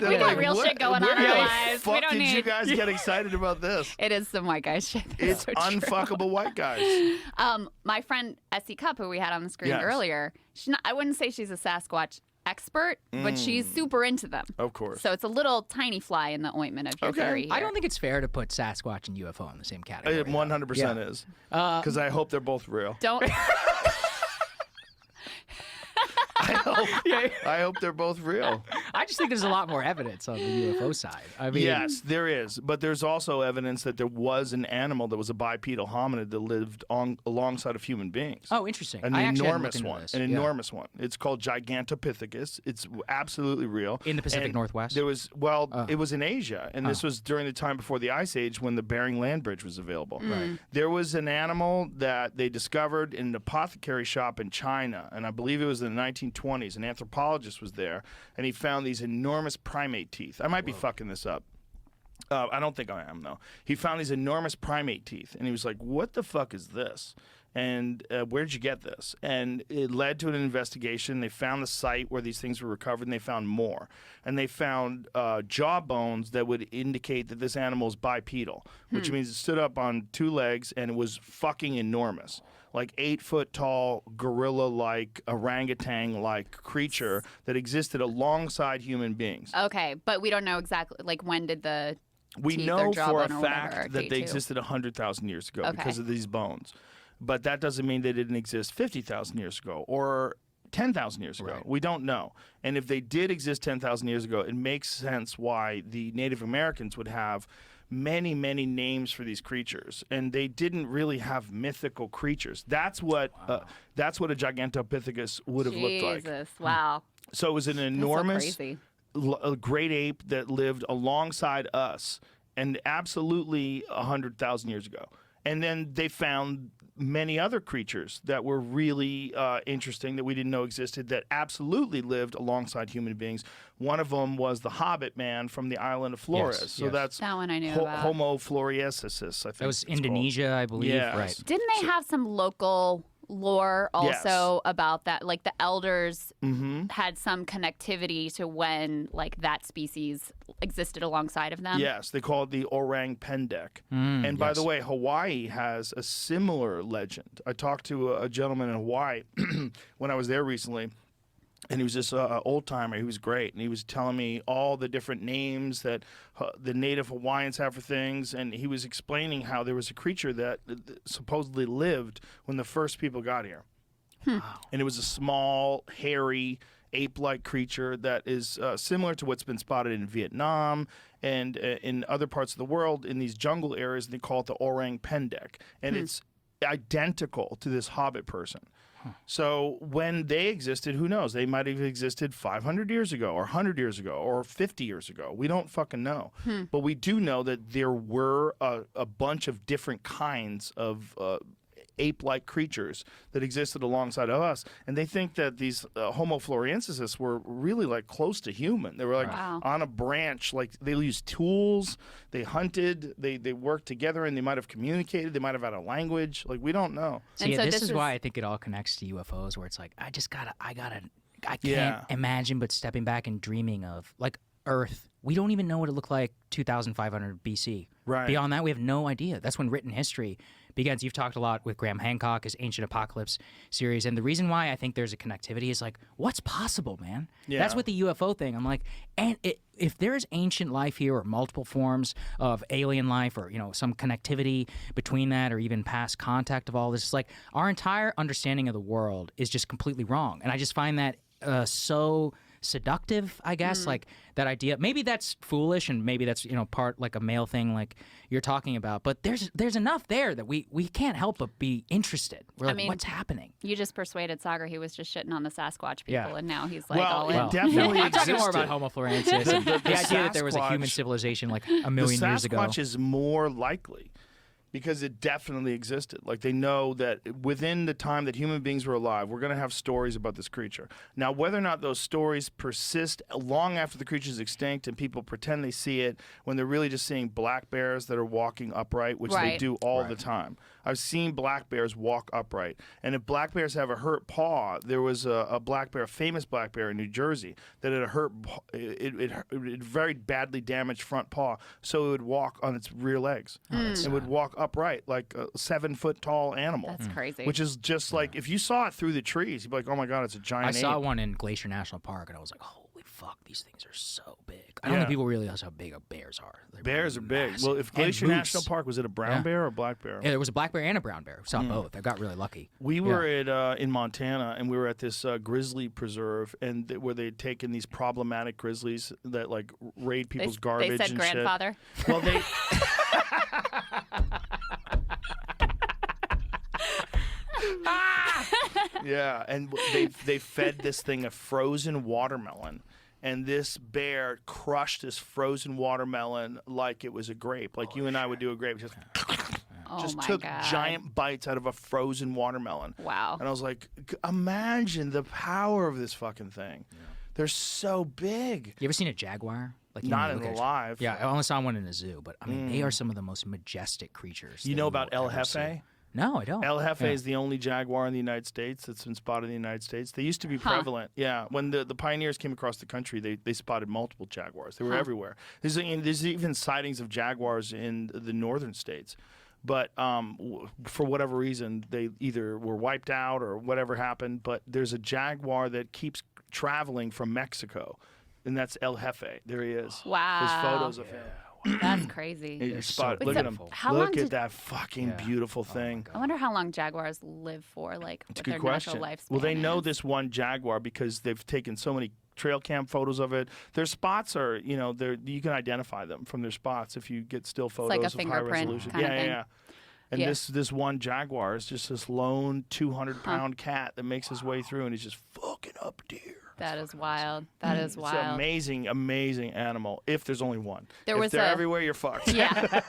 like, we got real shit going on in our lives. We don't did need. you guys get excited about this? It is some white guy shit. It's so unfuckable white guys. My friend Essie Cup, who we had on the screen Yes. earlier, I wouldn't say she's a Sasquatch expert, but she's super into them. Of course. So it's a little tiny fly in the ointment of your theory here. I don't think it's fair to put Sasquatch and UFO in the same category. It 100% is. Because I hope they're both real. Don't. I hope they're both real. I just think there's a lot more evidence on the UFO side. I mean, Yes, there is. But there's also evidence that there was an animal that was a bipedal hominid that lived alongside of human beings. Oh, interesting. An I actually hadn't enormous looked into one. this. An Yeah. enormous one. It's called Gigantopithecus. It's absolutely real. In the Pacific And Northwest? There was, it was in Asia. And this was during the time before the Ice Age when the Bering Land Bridge was available. Right. There was an animal that they discovered in an apothecary shop in China. And I believe it was in the 1920s. An anthropologist was there. And he found these enormous primate teeth. I might be fucking this up. I don't think I am, though. He found these enormous primate teeth, and he was like, what the fuck is this? And where'd you get this? And it led to an investigation. They found the site where these things were recovered, and they found more. And they found jaw bones that would indicate that this animal is bipedal, which means it stood up on two legs, and it was fucking enormous. Like 8 foot tall, gorilla-like, orangutan-like creature that existed alongside human beings. Okay, but we don't know exactly, like, when did the We teeth know or for a jawbone or whatever fact that date they to? existed 100,000 years ago Okay. because of these bones. But that doesn't mean they didn't exist 50,000 years ago or 10,000 years ago. Right. We don't know. And if they did exist 10,000 years ago, it makes sense why the Native Americans would have many, many names for these creatures. And they didn't really have mythical creatures. That's what a Gigantopithecus would have looked like. Jesus, wow. So it was an That's so enormous crazy. a great ape that lived alongside us and absolutely 100,000 years ago. And then they found many other creatures that were really interesting that we didn't know existed that absolutely lived alongside human beings. One of them was the Hobbit man from the island of Flores. Yes, so yes. that's That one I knew about. Homo floresiensis, I think. That was it's called. Indonesia, I believe. Yes. Right. Didn't they have some local lore also Yes. about that? Like the elders Mm-hmm. had some connectivity to when like that species existed alongside of them? Yes, they call it the orang pendek. And by the way, Hawaii has a similar legend. I talked to a gentleman in Hawaii when I was there recently, and he was this old timer. He was great, and he was telling me all the different names that the native Hawaiians have for things. And he was explaining how there was a creature that supposedly lived when the first people got here. Wow. And it was a small, hairy, ape-like creature that is similar to what's been spotted in Vietnam and in other parts of the world in these jungle areas. They call it the orang pendek, and it's identical to this Hobbit person. So when they existed, who knows? They might have existed 500 years ago or 100 years ago or 50 years ago. We don't fucking know. But we do know that there were a bunch of different kinds of ape-like creatures that existed alongside of us. And they think that these Homo floresiensis were really like close to human. They were like Wow. on a branch, like they used tools, they hunted, they worked together, and they might have communicated, they might have had a language. Like, we don't know. So And yeah, so this this is is- why I think it all connects to UFOs, where it's like, I can't Yeah. imagine but stepping back and dreaming of, like, Earth. We don't even know what it looked like 2,500 BC. Right. Beyond that, we have no idea. That's when written history begins. You've talked a lot with Graham Hancock, his Ancient Apocalypse series. And the reason why I think there's a connectivity is like, what's possible, man? Yeah. That's with the UFO thing. I'm like, and if there's ancient life here or multiple forms of alien life or, you know, some connectivity between that or even past contact of all this, it's like our entire understanding of the world is just completely wrong. And I just find that so seductive, I guess, like that idea. Maybe that's foolish and maybe that's, you know, part like a male thing like you're talking about, but there's enough there that we can't help but be interested. We're like, mean, what's happening? You just persuaded Saagar he was just shitting on the Sasquatch people, Yeah. and now he's like Well, all it in. definitely I'm talking more existed. about Homo floresiensis and the idea that there was a human Sasquatch- civilization like a The million years ago. Sasquatch is more likely. because it definitely existed. Like, they know that within the time that human beings were alive, we're going to have stories about this creature. Now, whether or not those stories persist long after the creature's extinct and people pretend they see it when they're really just seeing black bears that are walking upright, which they do all the time. I've seen black bears walk upright. And if black bears have a hurt paw, there was a black bear, a famous black bear in New Jersey, that had a hurt, it very badly damaged front paw, so it would walk on its rear legs. It would walk upright like a 7-foot tall animal. That's crazy. Which is just like, if you saw it through the trees, you'd be like, oh my God, it's a giant ape. I saw one in Glacier National Park, and I was like, holy fuck, these things are so big. I don't think people realize how big bears are. Bears are big. Well, if Glacier National Park, was it a brown bear or a black bear? Yeah, there was a black bear and a brown bear. We saw both. I got really lucky. We were in Montana, and we were at this grizzly preserve, and where they'd taken these problematic grizzlies that like raid people's garbage. They said and grandfather. Shit. Well, they. Yeah, and they fed this thing a frozen watermelon, and this bear crushed this frozen watermelon like it was a grape, like you and I would do a grape. Just took giant bites out of a frozen watermelon. Wow. And I was like, imagine the power of this fucking thing. Yeah. They're so big. You ever seen a jaguar? Like, not in alive. Yeah, I only saw one in a zoo, but I mean, they are some of the most majestic creatures. You know about El Jefe? No, I don't. El Jefe is the only jaguar in the United States that's been spotted in the United States. They used to be prevalent. Yeah, when the pioneers came across the country, they spotted multiple jaguars. They were everywhere. There's even sightings of jaguars in the northern states. But for whatever reason, they either were wiped out or whatever happened. But there's a jaguar that keeps traveling from Mexico, and that's El Jefe. There he is. Wow. There's photos of him. That's crazy. Look at him. Look at that fucking beautiful thing. I wonder how long jaguars live for, like, it's what a good their question. natural lifespan Well, they know is. this one jaguar because they've taken so many trail cam photos of it. Their spots are, you can identify them from their spots if you get still photos like a of high fingerprint resolution. kind of thing. Yeah. And this one jaguar is just this lone 200-pound cat that makes his way through, and he's just fucking up deer. That is wild. That is wild. It's an amazing, amazing animal. If there's only one. If they're everywhere, you're fucked. Yeah.